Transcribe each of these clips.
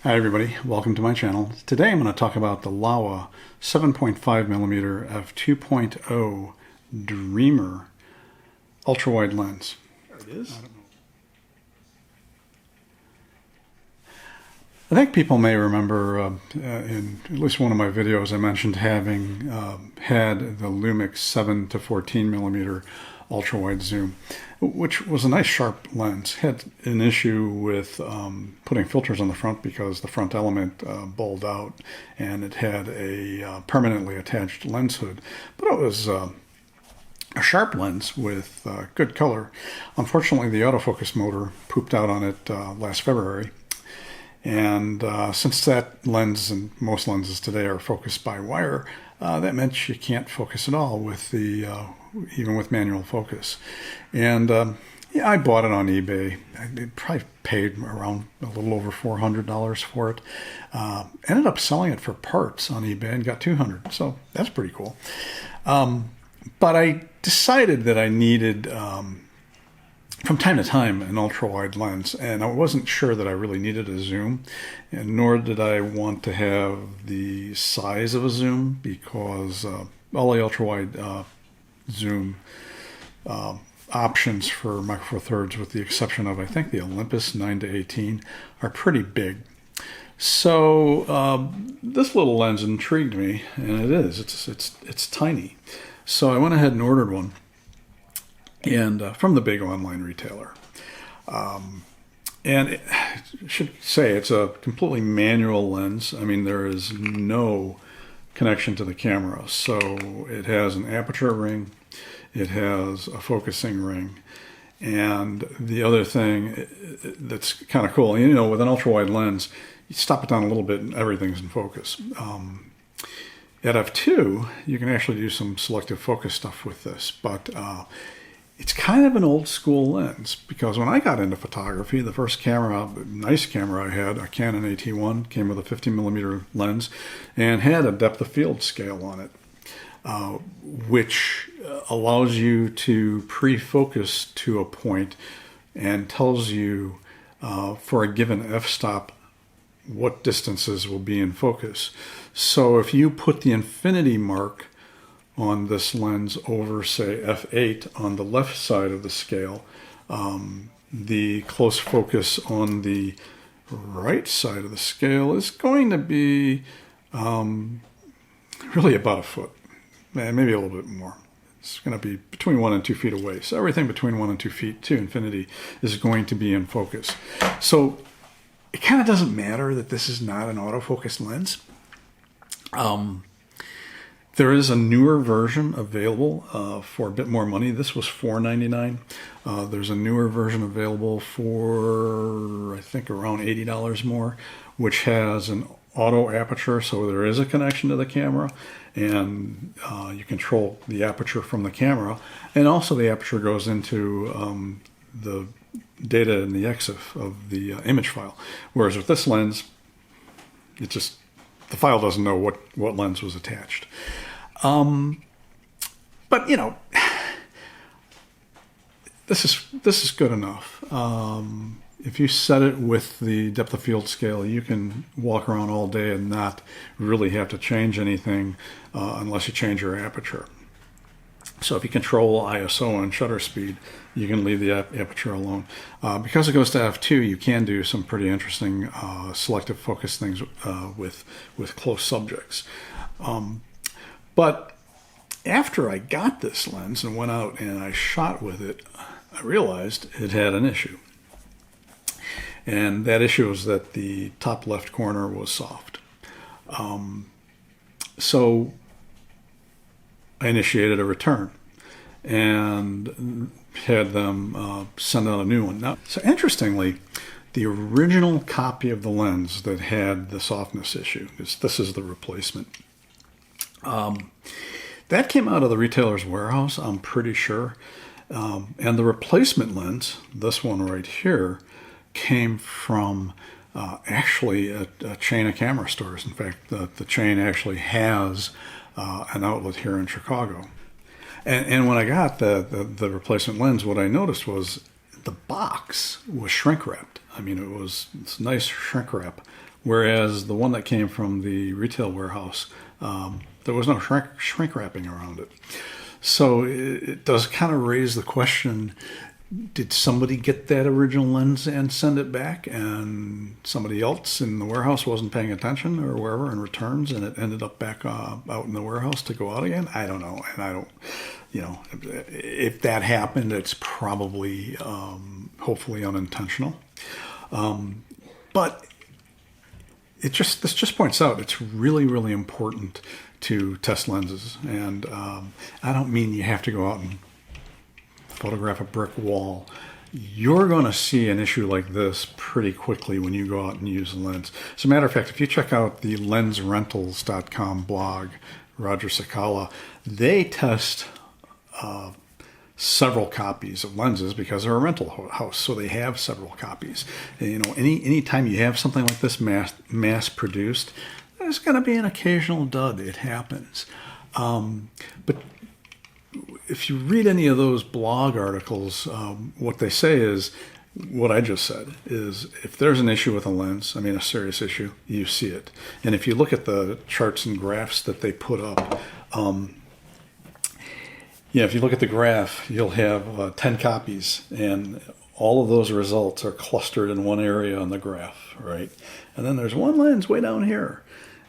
Hi everybody, welcome to my channel. Today I'm going to talk about the Laowa 7.5mm f2.0 Dreamer ultra-wide lens. There it is. I think people may remember in at least one of my videos I mentioned having had the Lumix 7 to 14mm ultra-wide zoom, which was a nice sharp lens. Had an issue with putting filters on the front because the front element bowled out and it had a permanently attached lens hood. But it was a sharp lens with good color. Unfortunately, the autofocus motor pooped out on it last February. And since that lens and most lenses today are focused by wire, that meant you can't focus at all with the even with manual focus. And yeah, I bought it on eBay. I probably paid around a little over $400 for it. Ended up selling it for parts on eBay and got $200. So that's pretty cool. But I decided that I needed from time to time an ultra-wide lens, and I wasn't sure that I really needed a zoom, and nor did I want to have the size of a zoom, because all the ultra-wide zoom options for Micro Four Thirds, with the exception of I think the Olympus 9 to 18, are pretty big. So this little lens intrigued me, and it is. It's tiny. So I went ahead and ordered one. And from the big online retailer. And I should say it's a completely manual lens. I mean, there is no connection to the camera. So it has an aperture ring, it has a focusing ring, and the other thing that's kind of cool, you know, with an ultra-wide lens, you stop it down a little bit and everything's in focus. At f2, you can actually do some selective focus stuff with this, but it's kind of an old school lens, because when I got into photography, the first camera, nice camera I had, a Canon AT1, came with a 50mm lens and had a depth of field scale on it, which allows you to pre-focus to a point and tells you for a given f-stop what distances will be in focus. So if you put the infinity mark on this lens over, say, f8 on the left side of the scale, the close focus on the right side of the scale is going to be really about a foot, maybe a little bit more. It's going to be between 1 and 2 feet away. So everything between 1 and 2 feet to infinity is going to be in focus. So it kind of doesn't matter that this is not an autofocus lens. There is a newer version available for a bit more money. This was $4.99. There's a newer version available for, I think, around $80 more, which has an auto aperture, so there is a connection to the camera, and you control the aperture from the camera, and also the aperture goes into the data in the EXIF of the image file. Whereas with this lens, it just, the file doesn't know what lens was attached. But you know, this is good enough. If you set it with the depth of field scale, you can walk around all day and not really have to change anything unless you change your aperture. So if you control ISO and shutter speed, you can leave the aperture alone. Because it goes to f2, you can do some pretty interesting selective focus things with close subjects. But after I got this lens and went out and I shot with it, I realized it had an issue. And that issue was that the top left corner was soft. So I initiated a return and had them send out a new one. Now, so interestingly, the original copy of the lens that had the softness issue, this is the replacement, that came out of the retailer's warehouse, I'm pretty sure. And the replacement lens, this one right here, came from actually a chain of camera stores. In fact, the chain actually has an outlet here in Chicago. And when I got the replacement lens, what I noticed was the box was shrink wrapped. I mean, it was this nice shrink wrap Whereas the one that came from the retail warehouse, there was no shrink wrapping around it. So it does kind of raise the question, did somebody get that original lens and send it back, and somebody else in the warehouse wasn't paying attention or wherever and returns, and it ended up back out in the warehouse to go out again? I don't know. And I don't, if that happened, it's probably, hopefully unintentional. But this just points out it's really, really important to test lenses. And I don't mean you have to go out and photograph a brick wall. You're going to see an issue like this pretty quickly when you go out and use a lens. As a matter of fact, if you check out the lensrentals.com blog, Roger Sakala, they test several copies of lenses because they're a rental house, so they have several copies. And, any time you have something like this mass produced, there's going to be an occasional dud. It happens. But if you read any of those blog articles, what they say is what I just said, is if there's an issue with a lens, a serious issue, you see it. And if you look at the charts and graphs that they put up, if you look at the graph, you'll have 10 copies, and all of those results are clustered in one area on the graph, right? And then there's one lens way down here,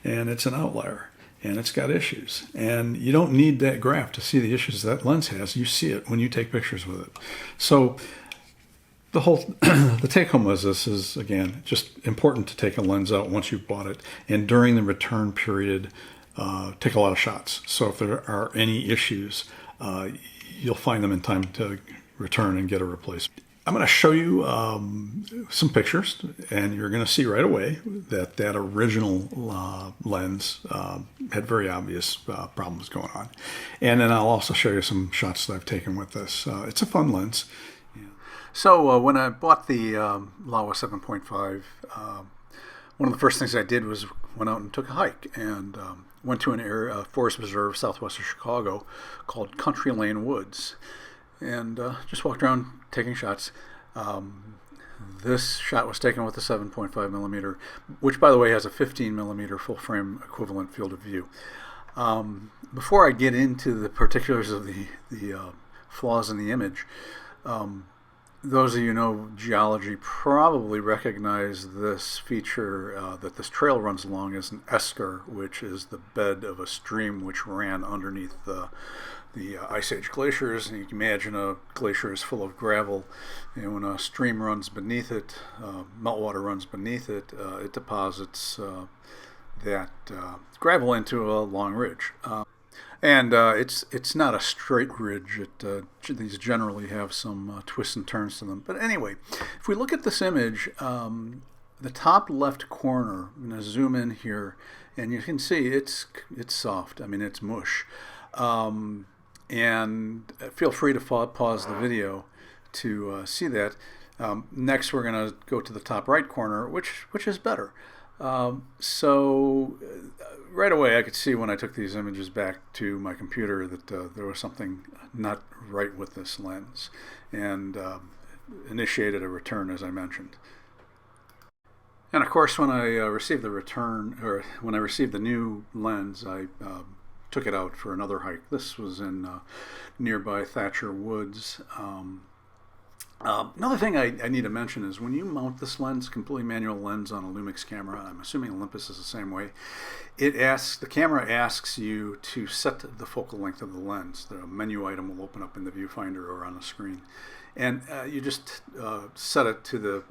and it's an outlier. And it's got issues. And you don't need that graph to see the issues that lens has. You see it when you take pictures with it. So the take home is this is, again, just important to take a lens out once you've bought it. And during the return period, take a lot of shots. So if there are any issues, you'll find them in time to return and get a replacement. I'm going to show you some pictures, and you're going to see right away that original lens had very obvious problems going on. And then I'll also show you some shots that I've taken with this. It's a fun lens. Yeah. So when I bought the Laowa 7.5, one of the first things I did was went out and took a hike, and went to an area, forest preserve southwest of Chicago called Country Lane Woods. And just walked around taking shots. This shot was taken with a 7.5mm, which, by the way, has a 15mm full-frame equivalent field of view. Before I get into the particulars of the flaws in the image, those of you who know geology probably recognize this feature that this trail runs along as an esker, which is the bed of a stream which ran underneath the Ice Age glaciers. And you can imagine a glacier is full of gravel, and when a stream runs beneath it, meltwater runs beneath it, it deposits that gravel into a long ridge. And it's not a straight ridge. These generally have some twists and turns to them. But anyway, if we look at this image, the top left corner, I'm going to zoom in here, and you can see it's soft. It's mush. And feel free to pause the video to see that. Next, we're going to go to the top right corner, which is better. So right away, I could see when I took these images back to my computer that there was something not right with this lens, and initiated a return, as I mentioned. And of course, when I received the return, or when I received the new lens, I took it out for another hike. This was in nearby Thatcher Woods. Another thing I need to mention is when you mount this lens, completely manual lens, on a Lumix camera, I'm assuming Olympus is the same way, the camera asks you to set the focal length of the lens. The menu item will open up in the viewfinder or on the screen. And you just set it to the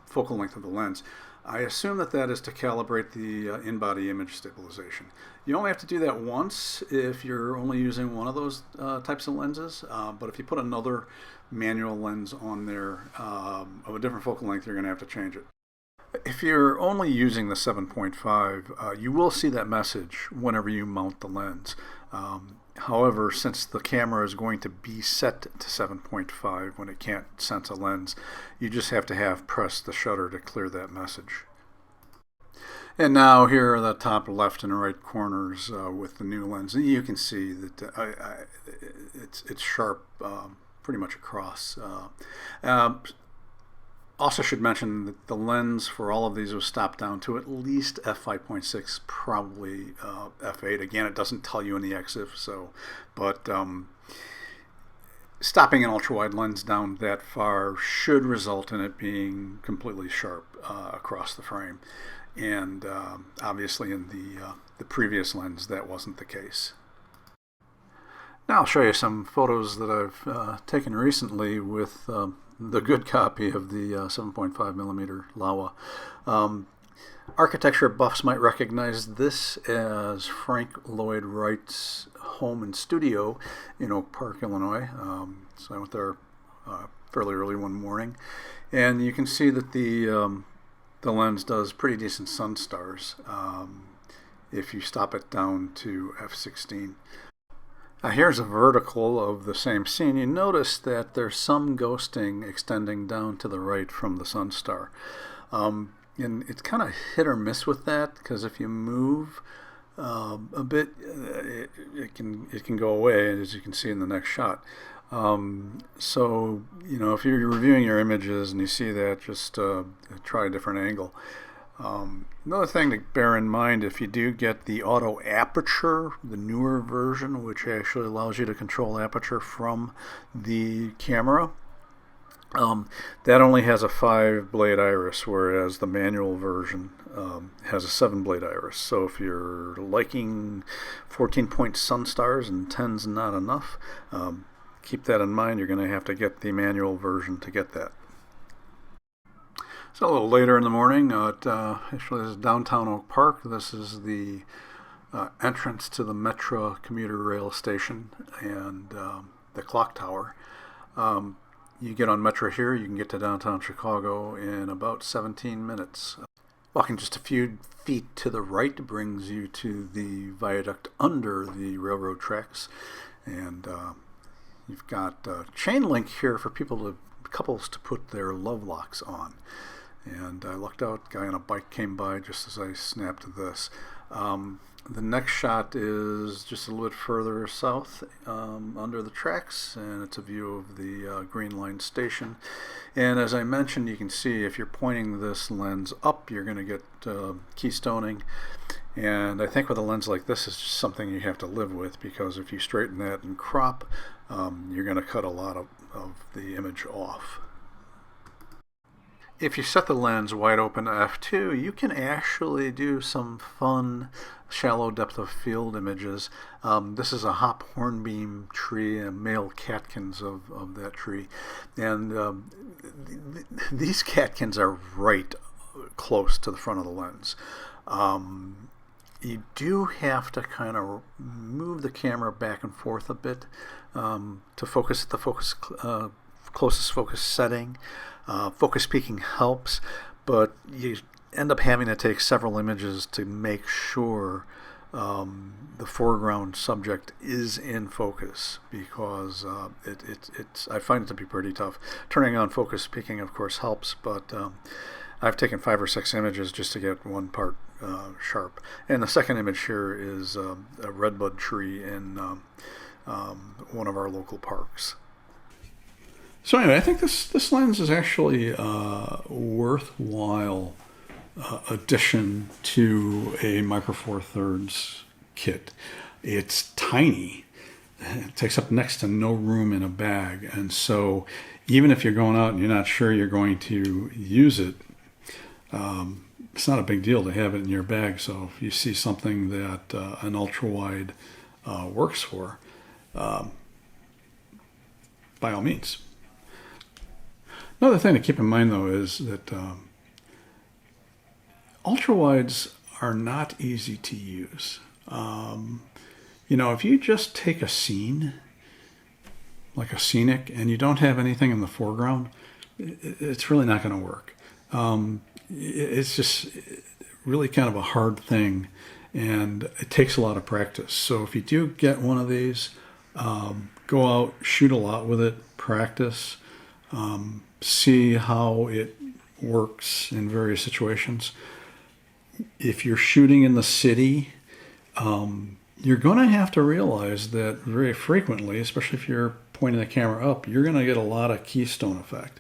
focal length of the lens. I assume that is to calibrate the in-body image stabilization. You only have to do that once if you're only using one of those types of lenses, but if you put another manual lens on there of a different focal length, you're going to have to change it. If you're only using the 7.5, you will see that message whenever you mount the lens. However, since the camera is going to be set to 7.5 when it can't sense a lens, you just have to press the shutter to clear that message. And now here are the top left and right corners with the new lens. And you can see that it's sharp pretty much across. Also should mention that the lens for all of these was stopped down to at least f5.6, probably f8. Again, it doesn't tell you in the EXIF, so, but stopping an ultra-wide lens down that far should result in it being completely sharp across the frame. And obviously in the previous lens, that wasn't the case. Now I'll show you some photos that I've taken recently with the good copy of the 7.5mm Laowa. Architecture buffs might recognize this as Frank Lloyd Wright's home and studio in Oak Park, Illinois. So I went there fairly early one morning, and you can see that the lens does pretty decent sun stars if you stop it down to f16. Here's a vertical of the same scene. You notice that there's some ghosting extending down to the right from the sun star. And it's kind of hit or miss with that, because if you move a bit, it can go away, as you can see in the next shot. So, you know, if you're reviewing your images and you see that, just try a different angle. Another thing to bear in mind, if you do get the auto aperture, the newer version, which actually allows you to control aperture from the camera, that only has a 5-blade iris, whereas the manual version has a 7-blade iris. So if you're liking 14-point sun stars and 10's not enough, keep that in mind. You're going to have to get the manual version to get that. So a little later in the morning, actually this is downtown Oak Park. This is the entrance to the Metro commuter rail station and the clock tower. You get on Metro here, you can get to downtown Chicago in about 17 minutes. Walking just a few feet to the right brings you to the viaduct under the railroad tracks, and you've got chain link here for couples to put their love locks on. And I lucked out, a guy on a bike came by just as I snapped this. The next shot is just a little bit further south under the tracks, and it's a view of the Green Line station. And as I mentioned, you can see if you're pointing this lens up, you're going to get keystoning. And I think with a lens like this, it's just something you have to live with, because if you straighten that and crop, you're going to cut a lot of the image off. If you set the lens wide open to f2, you can actually do some fun shallow depth of field images. This is a hop hornbeam tree, and male catkins of that tree. And these catkins are right close to the front of the lens. You do have to kind of move the camera back and forth a bit to focus at the closest focus setting. Focus peaking helps, but you end up having to take several images to make sure the foreground subject is in focus, because I find it to be pretty tough. Turning on focus peaking, of course, helps, but I've taken 5 or 6 images just to get one part sharp. And the second image here is a redbud tree in one of our local parks. So anyway, I think this lens is actually a worthwhile addition to a Micro Four Thirds kit. It's tiny. It takes up next to no room in a bag, and so even if you're going out and you're not sure you're going to use it, it's not a big deal to have it in your bag. So if you see something that an ultra-wide works for, by all means. Another thing to keep in mind, though, is that ultra-wides are not easy to use. You know, if you just take a scene, like a scenic, and you don't have anything in the foreground, it's really not going to work. It's just really kind of a hard thing, and it takes a lot of practice. So if you do get one of these, go out, shoot a lot with it, practice, see how it works in various situations. If you're shooting in the city, you're going to have to realize that very frequently, especially if you're pointing the camera up, you're going to get a lot of keystone effect.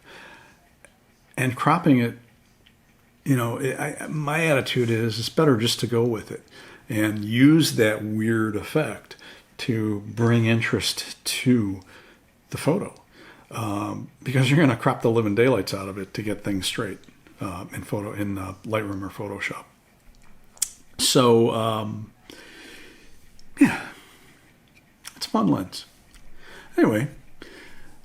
And cropping it, my attitude is it's better just to go with it and use that weird effect to bring interest to the photo, because you're going to crop the living daylights out of it to get things straight in Lightroom or Photoshop. So yeah, it's a fun lens. Anyway,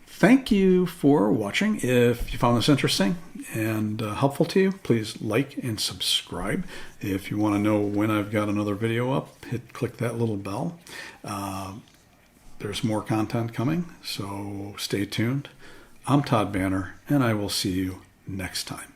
thank you for watching. If you found this interesting and helpful to you, please like and subscribe. If you want to know when I've got another video up, click that little bell. There's more content coming, so stay tuned. I'm Todd Banner, and I will see you next time.